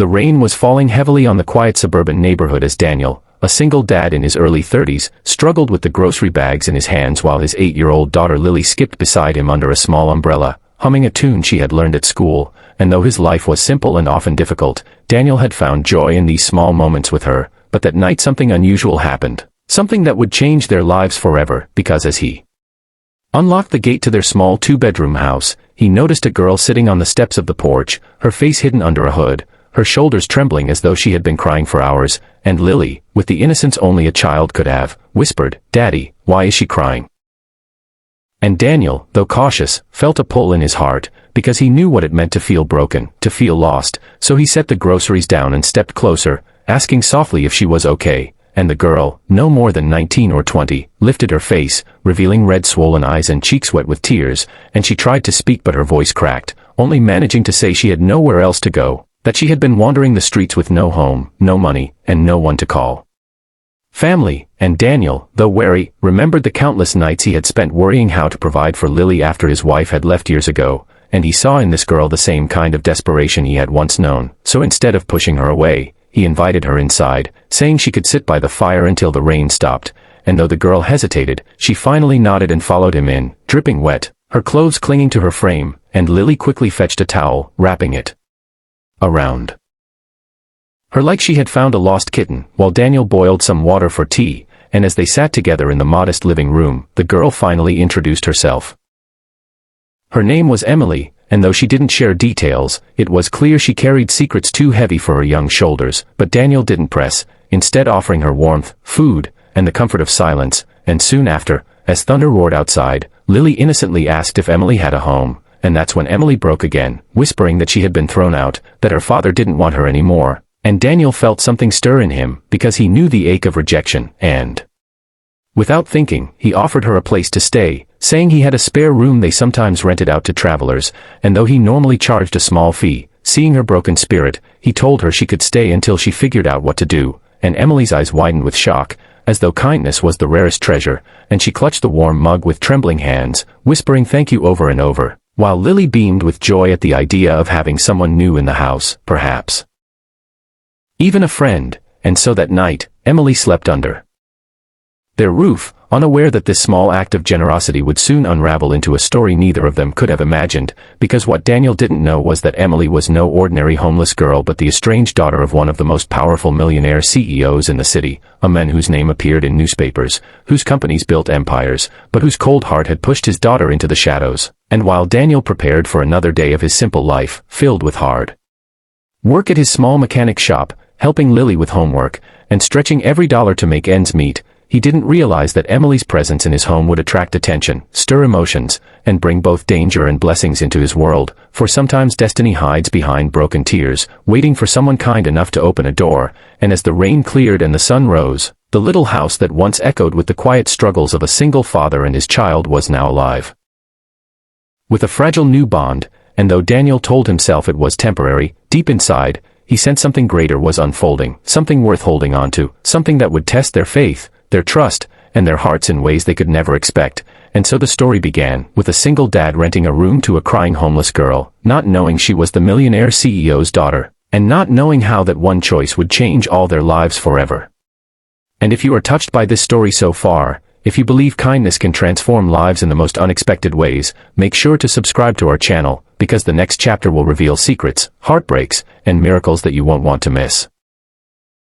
The rain was falling heavily on the quiet suburban neighborhood as Daniel, a single dad in his early 30s, struggled with the grocery bags in his hands while his 8-year-old daughter Lily skipped beside him under a small umbrella, humming a tune she had learned at school. And though his life was simple and often difficult, Daniel had found joy in these small moments with her. But that night something unusual happened, something that would change their lives forever, because as he unlocked the gate to their small 2-bedroom house, he noticed a girl sitting on the steps of the porch, her face hidden under a hood, her shoulders trembling as though she had been crying for hours, and Lily, with the innocence only a child could have, whispered, "Daddy, why is she crying?" And Daniel, though cautious, felt a pull in his heart, because he knew what it meant to feel broken, to feel lost, so he set the groceries down and stepped closer, asking softly if she was okay, and the girl, no more than 19 or 20, lifted her face, revealing red swollen eyes and cheeks wet with tears, and she tried to speak but her voice cracked, only managing to say she had nowhere else to go, that she had been wandering the streets with no home, no money, and no one to call family. And Daniel, though wary, remembered the countless nights he had spent worrying how to provide for Lily after his wife had left years ago, and he saw in this girl the same kind of desperation he had once known, so instead of pushing her away, he invited her inside, saying she could sit by the fire until the rain stopped, and though the girl hesitated, she finally nodded and followed him in, dripping wet, her clothes clinging to her frame, and Lily quickly fetched a towel, wrapping it around her like she had found a lost kitten, while Daniel boiled some water for tea, and as they sat together in the modest living room, the girl finally introduced herself. Her name was Emily, and though she didn't share details, it was clear she carried secrets too heavy for her young shoulders, but Daniel didn't press, instead offering her warmth, food, and the comfort of silence, and soon after, as thunder roared outside, Lily innocently asked if Emily had a home, and that's when Emily broke again, whispering that she had been thrown out, that her father didn't want her anymore, and Daniel felt something stir in him, because he knew the ache of rejection, and without thinking, he offered her a place to stay, saying he had a spare room they sometimes rented out to travelers, and though he normally charged a small fee, seeing her broken spirit, he told her she could stay until she figured out what to do, and Emily's eyes widened with shock, as though kindness was the rarest treasure, and she clutched the warm mug with trembling hands, whispering thank you over and over, while Lily beamed with joy at the idea of having someone new in the house, perhaps even a friend. And so that night, Emily slept under their roof, unaware that this small act of generosity would soon unravel into a story neither of them could have imagined, because what Daniel didn't know was that Emily was no ordinary homeless girl but the estranged daughter of one of the most powerful millionaire CEOs in the city, a man whose name appeared in newspapers, whose companies built empires, but whose cold heart had pushed his daughter into the shadows. And while Daniel prepared for another day of his simple life, filled with hard work at his small mechanic shop, helping Lily with homework, and stretching every dollar to make ends meet, he didn't realize that Emily's presence in his home would attract attention, stir emotions, and bring both danger and blessings into his world, for sometimes destiny hides behind broken tears, waiting for someone kind enough to open a door. And as the rain cleared and the sun rose, the little house that once echoed with the quiet struggles of a single father and his child was now alive with a fragile new bond. And though Daniel told himself it was temporary, deep inside, he sensed something greater was unfolding, something worth holding on to, something that would test their faith, their trust, and their hearts in ways they could never expect. And so the story began, with a single dad renting a room to a crying homeless girl, not knowing she was the millionaire CEO's daughter, and not knowing how that one choice would change all their lives forever. And if you are touched by this story so far, if you believe kindness can transform lives in the most unexpected ways, make sure to subscribe to our channel, because the next chapter will reveal secrets, heartbreaks, and miracles that you won't want to miss.